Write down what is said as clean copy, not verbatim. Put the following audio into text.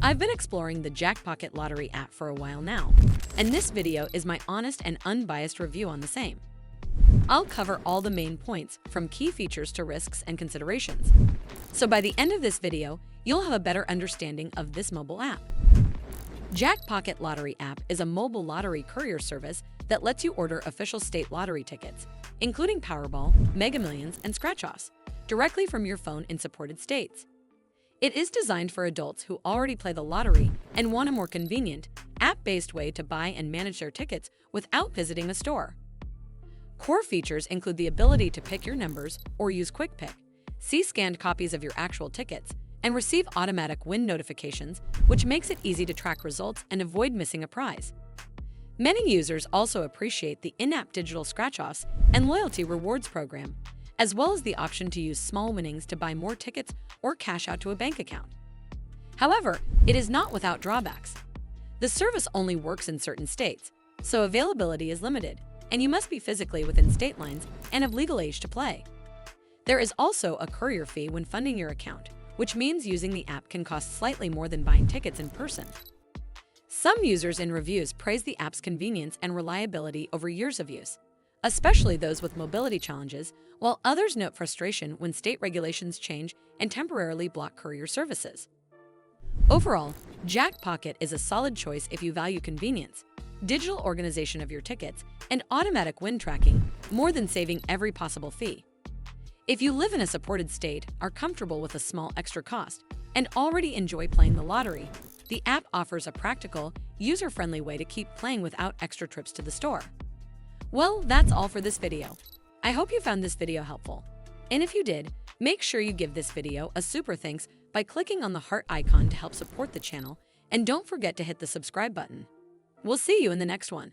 I've been exploring the Jackpocket lottery app for a while now, and this video is my honest and unbiased review on the same. I'll cover all the main points, from key features to risks and considerations. So by the end of this video, you'll have a better understanding of this mobile app. Jackpocket Lottery app is a mobile lottery courier service that lets you order official state lottery tickets, including Powerball, Mega Millions, and scratch-offs, directly from your phone in supported states. It is designed for adults who already play the lottery and want a more convenient, app-based way to buy and manage their tickets without visiting a store. Core features include the ability to pick your numbers or use Quick Pick, see scanned copies of your actual tickets, and receive automatic win notifications, which makes it easy to track results and avoid missing a prize. Many users also appreciate the in-app digital scratch-offs and loyalty rewards program, as well as the option to use small winnings to buy more tickets or cash out to a bank account. However, it is not without drawbacks. The service only works in certain states, so availability is limited, and you must be physically within state lines and of legal age to play. There is also a courier fee when funding your account, which means using the app can cost slightly more than buying tickets in person. Some users in reviews praise the app's convenience and reliability over years of use, especially those with mobility challenges, while others note frustration when state regulations change and temporarily block courier services. Overall, Jackpocket is a solid choice if you value convenience, digital organization of your tickets, and automatic win tracking more than saving every possible fee. If you live in a supported state, are comfortable with a small extra cost, and already enjoy playing the lottery, the app offers a practical, user-friendly way to keep playing without extra trips to the store. Well, that's all for this video. I hope you found this video helpful. And if you did, make sure you give this video a super thanks by clicking on the heart icon to help support the channel, and don't forget to hit the subscribe button. We'll see you in the next one.